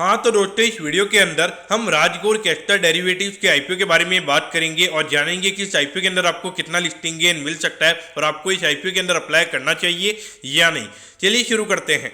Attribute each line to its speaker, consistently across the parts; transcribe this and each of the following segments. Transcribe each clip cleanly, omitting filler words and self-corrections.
Speaker 1: हाँ तो दोस्तों, इस वीडियो के अंदर हम राजगौर कैस्टर डेरिवेटिव्स के आईपीओ के बारे में बात करेंगे और जानेंगे कि इस आईपीओ के अंदर आपको कितना लिस्टिंग गेन मिल सकता है और आपको इस आईपीओ के अंदर अप्लाई करना चाहिए या नहीं। चलिए शुरू करते हैं।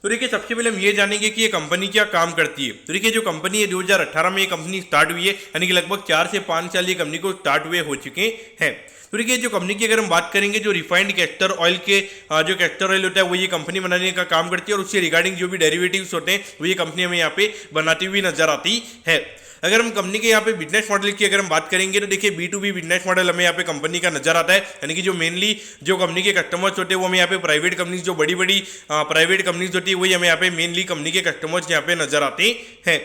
Speaker 1: तो देखिए, सबसे पहले हम ये जानेंगे कि ये कंपनी क्या काम करती है। तो देखिए, जो कंपनी है 2018 में ये कंपनी स्टार्ट हुई है, यानी कि लगभग 4 से 5 साल ये कंपनी को स्टार्ट हुए हो चुके हैं। तो देखिए, जो कंपनी की अगर हम बात करेंगे, जो रिफाइंड कैस्टर ऑयल के जो कैस्टर ऑयल होता है वो ये कंपनी बनाने का काम करती है और उससे रिगार्डिंग जो भी डेरिवेटिव्स होते हैं वो ये कंपनी हमें यहाँ पे बनाती हुई नजर आती है। अगर हम कंपनी के यहाँ पे बिजनेस मॉडल की अगर हम बात करेंगे तो देखिए, B2B बिजनेस मॉडल हमें यहाँ पे कंपनी का नजर आता है, यानी कि जो मेनली जो कंपनी के कस्टमर्स होते हैं वो हमें यहाँ पे प्राइवेट कंपनीज, जो बड़ी बड़ी प्राइवेट कंपनीज होती है वही हमें यहाँ पे मेनली कंपनी के कस्टमर्स यहाँ पे नजर आते हैं।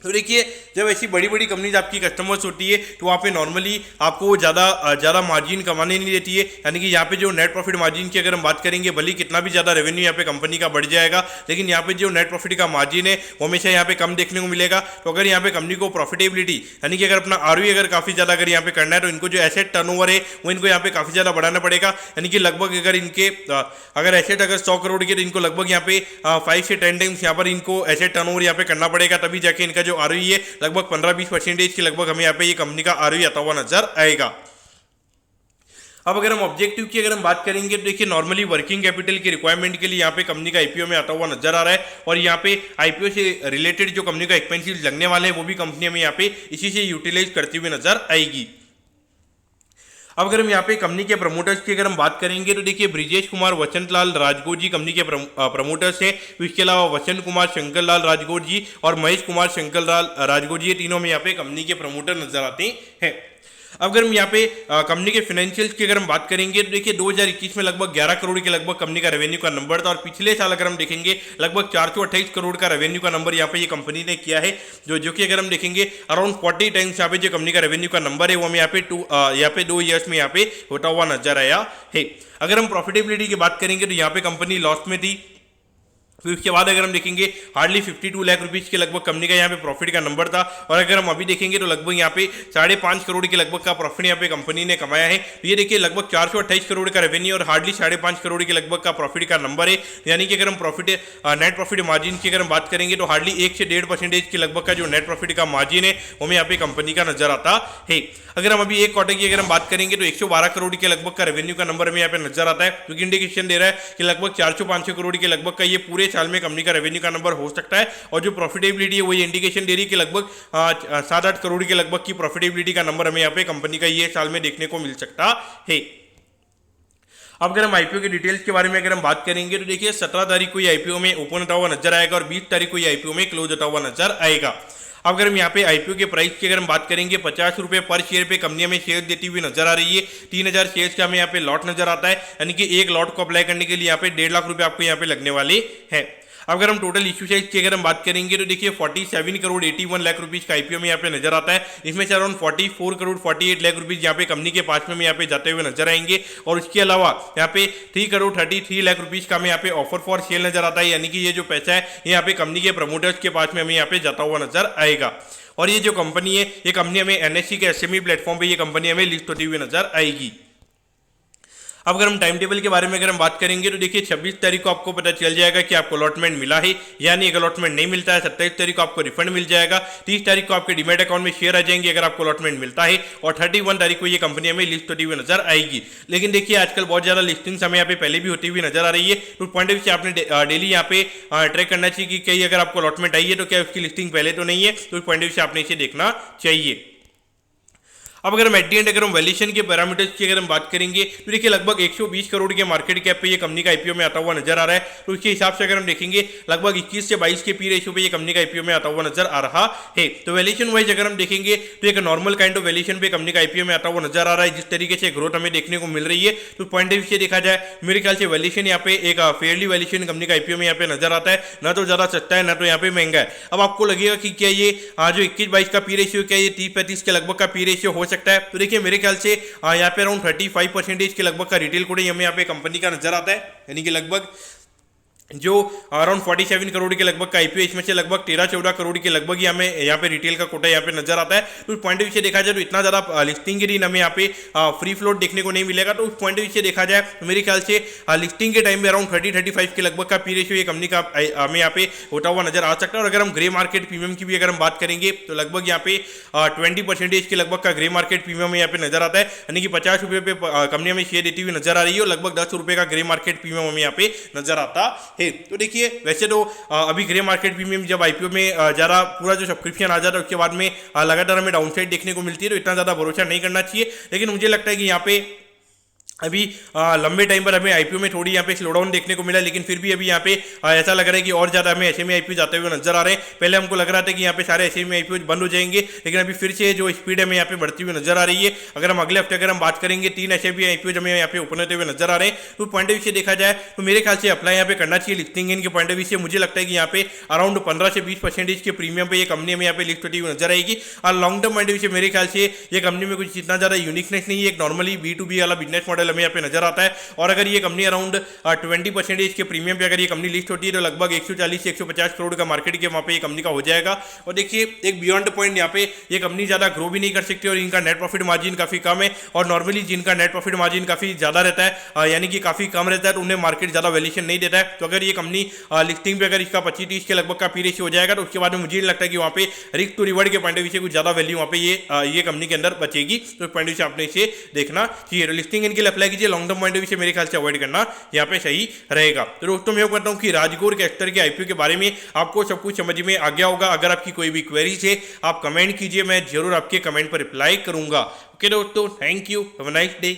Speaker 1: तो देखिए, जब ऐसी बड़ी बड़ी कंपनीज आपकी कस्टमर्स होती है तो वहाँ पे नॉर्मली आपको ज़्यादा मार्जिन कमाने नहीं देती है, यानी कि यहाँ पे जो नेट प्रॉफिट मार्जिन की अगर हम बात करेंगे, भले कितना भी ज़्यादा रेवेन्यू यहाँ पे कंपनी का बढ़ जाएगा, लेकिन यहाँ पे जो नेट प्रॉफिट का मार्जिन है वो हमेशा यहाँ पे कम देखने को मिलेगा। तो अगर यहाँ पे कंपनी को प्रॉफिटेबिलिटी, यानी कि अगर अपना ROE अगर काफ़ी ज़्यादा अगर यहाँ पे करना है तो इनको जो एसेट टर्नओवर है वो इनको यहाँ पे काफ़ी ज़्यादा बढ़ाना पड़ेगा, यानी कि लगभग अगर इनके अगर एसेट अगर 100 करोड़ के तो इनको लगभग यहाँ पे 5 से 10 टाइम्स यहाँ पर इनको एसेट टर्नओवर यहाँ पे करना पड़ेगा, तभी जाके इनका जो ROE है लगभग 15-20% के लगभग हमें यहाँ पे ये कंपनी का ROE आता हुआ नजर आएगा। अब अगर हम ऑब्जेक्टिव की अगर हम बात करेंगे तो देखिए, नॉर्मली वर्किंग कैपिटल की रिक्वायरमेंट के लिए यहाँ पे कंपनी का आईपीओ में आता हुआ नजर आ रहा है और यहाँ पे आईपीओ से रिलेटेड जो कंपनी का एक्सपेंसिव लगने वाले हैं वो भी कंपनी हमें यहाँ पे इसी से यूटिलाइज करती हुई नजर आएगी। अब अगर हम यहाँ पे कंपनी के प्रमोटर्स की अगर हम बात करेंगे तो देखिए, ब्रिजेश कुमार वसंत लाल राजगौर जी कंपनी के प्रमोटर्स हैं। इसके अलावा वसंत कुमार शंकर लाल राजगौर जी और महेश कुमार शंकर लाल राजगौर जी, ये तीनों में यहाँ पे कंपनी के प्रमोटर नजर आते हैं। अब अगर हम यहाँ पे कंपनी के फाइनेंशियल्स की अगर हम बात करेंगे तो देखिए, 2021 में लगभग 11 करोड़ के लगभग कंपनी का रेवेन्यू का नंबर था और पिछले साल अगर हम देखेंगे लगभग 428 करोड़ का रेवेन्यू का नंबर यहाँ पे ये कंपनी ने किया है, जो कि अगर हम देखेंगे अराउंड 40 टाइम्स यहाँ पे जो कंपनी का रेवेन्यू का नंबर है वो हमें यहाँ पे 2 ईयर्स में यहाँ पे होता हुआ नजर आया है। अगर हम प्रॉफिटेबिलिटी की बात करेंगे तो यहाँ पे कंपनी लॉस में थी। फिर उसके बाद अगर हम देखेंगे हार्डली 52 लाख रुपीज़ के लगभग कंपनी का यहाँ पे प्रॉफिट का नंबर था और अगर हम अभी देखेंगे तो लगभग यहाँ पे 5.5 करोड़ के लगभग का प्रॉफिट यहाँ पे कंपनी ने कमाया है। तो ये देखिए, लगभग 428 करोड़ का रेवेन्यू और हार्डली 5.5 करोड़ के लगभग का प्रॉफिट का नंबर है, यानी कि अगर हम नेट प्रॉफिट मार्जिन की अगर हम बात करेंगे तो हार्डली 1 से 1.5% के लगभग का जो नेट प्रॉफिट का मार्जिन है वो हमें यहाँ पे कंपनी का नजर आता है। अगर हम अभी एक क्वार्टर की अगर हम बात करेंगे तो 112 करोड़ के लगभग का रेवेन्यू का नंबर हमें यहाँ पे नजर आता है, जो कि इंडिकेशन दे रहा है कि लगभग 400-500 करोड़ के लगभग का ये पूरे साल में कंपनी का रेवेन्यू का नंबर हो सकता है। और जो प्रॉफिटेबिलिटी है वो ये इंडिकेशन दे रही है कि लगभग 7-8 करोड़ के लगभग की प्रॉफिटेबिलिटी का नंबर हमें यहाँ पे कंपनी का ये साल में देखने को मिल सकता है। अब अगर हम आईपीओ के डिटेल्स के बारे में अगर हम बात करेंगे तो देखिए, 17 तारीख को ये आईपीओ में ओपन होता हुआ नजर आएगा और 20 तारीख को ये आईपीओ में क्लोज होता हुआ नजर आएगा। अब अगर हम यहाँ पे आईपीओ के प्राइस की अगर हम बात करेंगे, 50 रुपये पर शेयर पे कंपनी हमें शेयर देती हुई नजर आ रही है। 3000 शेयर्स का हमें यहाँ पे लॉट नजर आता है, यानी कि एक लॉट को अप्लाई करने के लिए यहाँ पे 1.5 लाख रुपए आपको यहाँ पे लगने वाले हैं। अब अगर हम टोटल इश्यू साइज की अगर हम बात करेंगे तो देखिए, 47 करोड़ 81 लाख रुपीज का आईपीओ में यहाँ पे नजर आता है। इसमें से अराउंड 44 करोड़ 48 लाख रुपीज यहाँ पे कंपनी के पास में यहाँ पे जाते हुए नजर आएंगे और उसके अलावा यहाँ पे 3 करोड़ 33 लाख रुपीज का हमें यहाँ पे ऑफर फॉर सेल नजर आता है, यानी कि ये जो पैसा है ये यहाँ पे कंपनी के प्रमोटर्स के पास में हमें यहाँ पे जाता हुआ नजर आएगा। और ये जो कंपनी है ये कंपनी हमें NSE के SME प्लेटफॉर्म पे ये कंपनी हमें लिस्ट होती हुई नजर आएगी। अब अगर हम टाइम टेबल के बारे में अगर हम बात करेंगे तो देखिए, 26 तारीख को आपको पता चल जाएगा कि आपको अलॉटमेंट मिला है या नहीं। अगर अलॉटमेंट नहीं मिलता है 27 तारीख को आपको रिफंड मिल जाएगा। 30 तारीख को आपके डीमैट अकाउंट में शेयर आ जाएंगे अगर आपको अलॉटमेंट मिलता है और 31 तारीख को ये कंपनी हमें लिस्ट होती हुई नजर आएगी। लेकिन देखिए, आजकल बहुत ज्यादा लिस्टिंग्स हमें यहाँ पे पहले भी होती हुई नजर आ रही है, तो पॉइंट ऑफ व्यू से आपने डेली यहाँ पे ट्रैक करना चाहिए कि कहीं अगर आपको अलॉटमेंट आई है तो क्या उसकी लिस्टिंग पहले तो नहीं है, तो पॉइंट ऑफ व्यू से आपने इसे देखना चाहिए। अब अगर हम एट दी एंड अगर हम वैल्यूएशन के पैरामीटर्स की अगर हम बात करेंगे तो देखिए, लगभग 120 करोड़ के मार्केट कैप पे ये कंपनी का आईपीओ में आता हुआ नजर आ रहा है। तो उसके हिसाब से अगर हम देखेंगे लगभग 21 से 22 के पी रेशियो पे ये कंपनी का आईपीओ में आता हुआ नजर आ रहा है। तो वैल्यूएशन वाइज अगर हम देखेंगे तो एक नॉर्मल काइंड ऑफ वैल्यूएशन पे कंपनी का आईपीओ में आता हुआ नजर आ रहा है। जिस तरीके से ग्रोथ हमें देखने को मिल रही है तो पॉइंट ऑफ व्यू से देखा जाए मेरे ख्याल से वैल्यूएशन यहाँ पे एक फेयरली वैल्यूएशन कंपनी का आईपीओ में यहाँ पे नजर आता है, ना तो ज्यादा सस्ता है ना तो यहाँ पे महंगा है। अब आपको लगेगा कि क्या ये जो 21-22 का पी रेशियो क्या ये 30-35 के लगभग का पी रेशियो हो सकता है, तो देखिए मेरे ख्याल से यहाँ पे अराउंड 35% के लगभग का रिटेल कोड हमें यहाँ पे कंपनी का नजर आता है, यानी कि लगभग जो अराउंड 47 करोड़ के लगभग का आईपीओ, इसमें से लगभग 13-14 करोड़ के लगभग ही हमें यहाँ पे रिटेल का कोटा यहाँ पे नजर आता है। तो उस पॉइंट ऑफ व्यू से देखा जाए तो इतना ज़्यादा लिस्टिंग के दिन हमें यहाँ पे फ्री फ्लोट देखने को नहीं मिलेगा। तो उस पॉइंट ऑफ व्यू से देखा जाए तो मेरे ख्याल से लिस्टिंग के टाइम में अराउंड 30-35 के लगभग का पी रेशियो ये कंपनी का हमें यहाँ पे होता हुआ नजर आ सकता है। और अगर हम ग्रे मार्केट प्रीमियम की भी अगर हम बात करेंगे तो लगभग यहाँ पे 20% के लगभग का ग्रे मार्केट प्रीमियम यहाँ पे नजर आता है, यानी कि 50 रुपये पे कंपनी हमें शेयर देती हुई नजर आ रही है और लगभग 10 रुपये का ग्रे मार्केट प्रीमियम हमें यहाँ पे नजर आता है। तो देखिए वैसे तो अभी ग्रे मार्केट प्रीमियम जब आईपीओ में ज़्यादा पूरा जो सब्सक्रिप्शन आ जाता है उसके बाद में लगातार हमें डाउनसाइड देखने को मिलती है, तो इतना ज़्यादा भरोसा नहीं करना चाहिए। लेकिन मुझे लगता है कि यहाँ पे अभी लंबे टाइम पर हमें आईपीओ में थोड़ी यहाँ पे स्लोडाउन देखने को मिला, लेकिन फिर भी अभी यहाँ पे ऐसा लग रहा है कि और ज़्यादा हमें एसएमई आईपीओ जाते हुए नजर आ रहे हैं। पहले हमको लग रहा था कि यहाँ पे सारे एसएमई आईपीओ बंद हो जाएंगे, लेकिन अभी फिर से जो स्पीड हमें यहाँ पे बढ़ती हुई नजर आ रही है। अगर हम अगले हफ्ते अगर हम बात करेंगे 3 एसएमई आईपीओ हमें यहाँ पे ओपन होते हुए नजर आ रहे हैं। तो पॉइंट ऑफ व्यू से देखा जाए तो मेरे ख्याल से अप्लाई यहाँ पे करना चाहिए लिस्टिंग इन के पॉइंट ऑफ व्यू से। मुझे लगता है कि यहाँ पे अराउंड 15 से 20% के प्रीमियम पे ये कंपनी हमें यहाँ पे लिस्ट होती हुई नजर आएगी। और long term point of view से मेरे ख्याल से ये कंपनी में कुछ इतना ज़्यादा यूनिकनेस नहीं है, एक नॉर्मली B2B वाला बिजनेस मॉडल हमें यहाँ पे नजर आता है। और अगर ये कंपनी अराउंड 20% के प्रीमियम पे अगर ये कंपनी लिस्ट होती है तो लगभग 140 से 150 करोड़ का मार्केट के वहाँ पे ये कंपनी का हो जाएगा। और देखिए एक बियॉन्ड पॉइंट यहाँ पे ये कंपनी ज़्यादा ग्रो भी नहीं कर सकती और इनका नेट प्रॉफिट मार्जिन काफ़ी कम है। और नॉर्मली जिनका नेट प्रॉफिट मार्जिन काफ़ी ज़्यादा रहता है यानी कि काफ़ी कम रहता है तो उन्हें मार्केट ज़्यादा वैल्यूएशन नहीं देता है। तो अगर ये कंपनी लिस्टिंग पे अगर इसका 25-30 के लगभग का पी रेशियो हो जाएगा तो उसके बाद में मुझे नहीं लगता है कि वहाँ पे रिस्क टू रिवॉर्ड के पॉइंट ऑफ व्यू से कुछ ज़्यादा वैल्यू वहाँ पे ये कंपनी के अंदर बचेगी। तो पॉइंट ऑफ व्यू से आपने इसे देखना चाहिए। लिस्टिंग इनके लिए अप्लाई कीजिए, long term point of view से मेरे ख्याल से अवॉइड करना यहाँ पे सही रहेगा। तो दोस्तों मैं कहता हूँ कि राजगौर कैस्टर के आईपीओ के बारे में आपको सब कुछ समझ में आ गया होगा। अगर आपकी कोई भी क्वेरीज है आप कमेंट कीजिए, मैं जरूर आपके कमेंट पर रिप्लाई करूंगा। ओके दोस्तों, thank you, have a nice day.